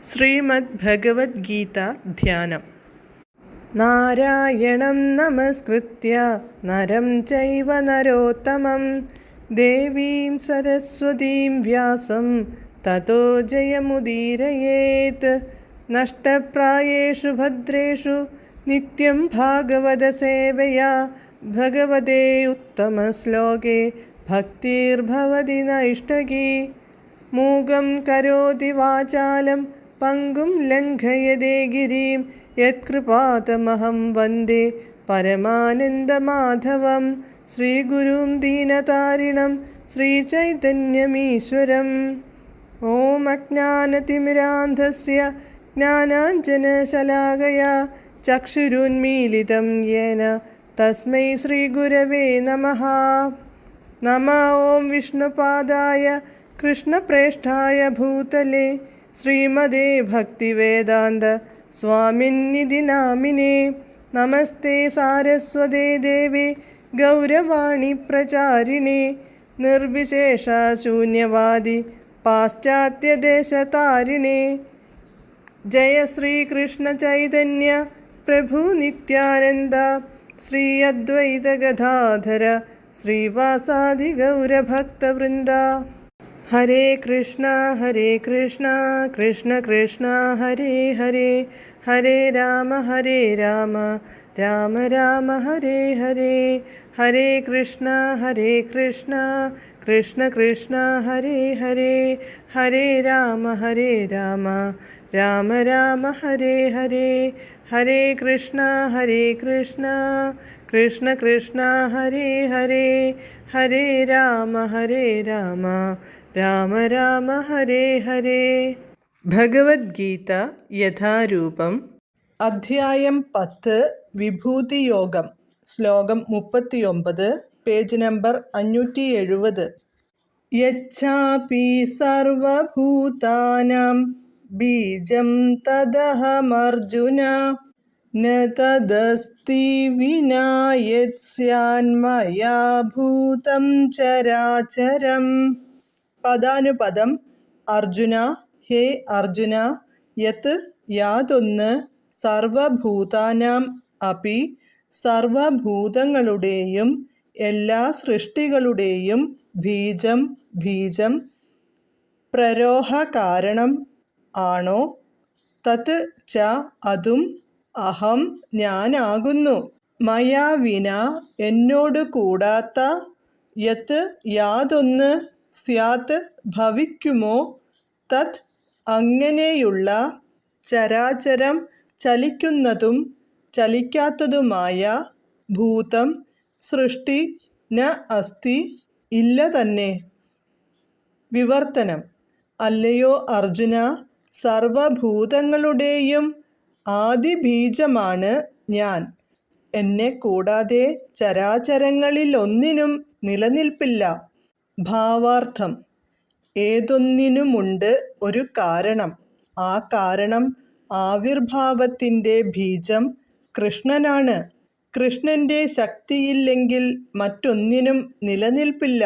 ശ്രീമദ് ഭഗവത്ഗീത ധ്യാനം. നാരായണം നമസ്കൃത്യ നരം ചൈവ നരോത്തമം ദേവീം സരസ്വതീം വ്യാസം തതോ ജയമുദീരയേത്. നഷ്ടപ്രായേഷു ഭദ്രേഷു നിത്യം ഭാഗവത സേവയാ ഭഗവതേ ഉത്തമശ്ലോകേ ഭക്തിർഭവതി നൈഷ്ടകീ. മൂകം കരോതി വാചാലം പങ്കും ലംഘയതേ ഗിരിം യത്കൃപാതമഹം വന്ദേ പരമാനന്ദമാധവം. ശ്രീഗുരും ദീനതാരിണം ശ്രീചൈതന്യമീശ്വരം. ഓം അജ്ഞാനതിമിരാന്ധസ്യ ജ്ഞാനാഞ്ജനശലാകയാ ചക്ഷുരുന്മീലിതം യേന തസ്മൈ ശ്രീഗുരവേ നമഃ. നമഃ ഓം വിഷ്ണുപാദായ കൃഷ്ണപ്രേഷ്ഠായ ഭൂതലേ ശ്രീമദേ ഭക്തിവേദാന്ത സ്വാമിന്നിധി നാമിനേ. നമസ്തേ സാരസ്വതേ ദേവേ ഗൗരവാണി പ്രചാരിണേ നിർവിശേഷ ശൂന്യവാദി പാശ്ചാത്യദേശതാരിണേ. ജയ ശ്രീകൃഷ്ണ ചൈതന്യ പ്രഭു നിത്യാനന്ദ ശ്രീ അദ്വൈത ഗദാധര ശ്രീവാസാദി ഗൗരഭക്തവൃന്ദ. ഹരേ കൃഷ്ണ കൃഷ്ണ കൃഷ്ണ ഹരേ ഹരേ, ഹരേ രാമ രാമ രാമ ഹരേ ഹരേ. ഹരേ കൃഷ്ണ കൃഷ്ണ കൃഷ്ണ ഹരേ ഹരേ, ഹരേ രാമ രാമ രാമ ഹരേ ഹരേ. ഹരേ കൃഷ്ണ കൃഷ്ണ ഹരേ ഹരേ, ഹരേ രാമ രാമ രാമ ഹരേ ഹരേ. ഭഗവത്ഗീത യഥാരൂപം. അധ്യായം 10 വിഭൂതിയോഗം. ശ്ലോകം 39, പേജ് നമ്പർ 570. യച്ഛാപി സർവഭൂതാനാം ബീജം തദഹമർജുന ന തദസ്തി വിനാ യത്സ്യാന്മയാ ഭൂതം ചരാചരം. പദാനുപദം. അർജുന, ഹേ അർജുന, യത് യാതൊന്ന്, സർവഭൂതാനാം അപി സർവഭൂതങ്ങളുടെയും എല്ലാ സൃഷ്ടികളുടെയും ബീജം പ്രരോഹ കാരണം ആണോ, തത് ച അതും അഹം ഞാനാകുന്നു, മയാ വിന എന്നോട് കൂടാത്ത, യത് യാതൊന്ന്, സ്യാത് ഭവിക്കുമോ, തത് അങ്ങനെയുള്ള, ചരാചരം ചലിക്കുന്നതും ചലിക്കാത്തതുമായ, ഭൂതം സൃഷ്ടി, ന അസ്തി ഇല്ല തന്നെ. വിവർത്തനം. അല്ലയോ അർജുന, സർവഭൂതങ്ങളുടെയും ആദിബീജമാണ് ഞാൻ. എന്നെ കൂടാതെ ചരാചരങ്ങളിലൊന്നിനും നിലനിൽപ്പില്ല. ഭാവാർത്ഥം. ഏതൊന്നിനുമുണ്ട് ഒരു കാരണം. ആ കാരണം ആവിർഭാവത്തിൻ്റെ ബീജം കൃഷ്ണനാണ്. കൃഷ്ണൻ്റെ ശക്തിയില്ലെങ്കിൽ മറ്റൊന്നിനും നിലനിൽപ്പില്ല.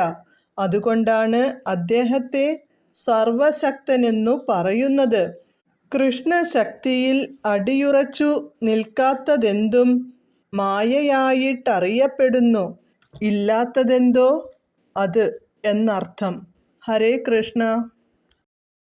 അതുകൊണ്ടാണ് അദ്ദേഹത്തെ സർവശക്തനെന്നു പറയുന്നത്. കൃഷ്ണശക്തിയിൽ അടിയുറച്ചു നിൽക്കാത്തതെന്തും മായയായിട്ടറിയപ്പെടുന്നു. ഇല്ലാത്തതെന്തോ അത് എന്നർത്ഥം. ഹരേ കൃഷ്ണ.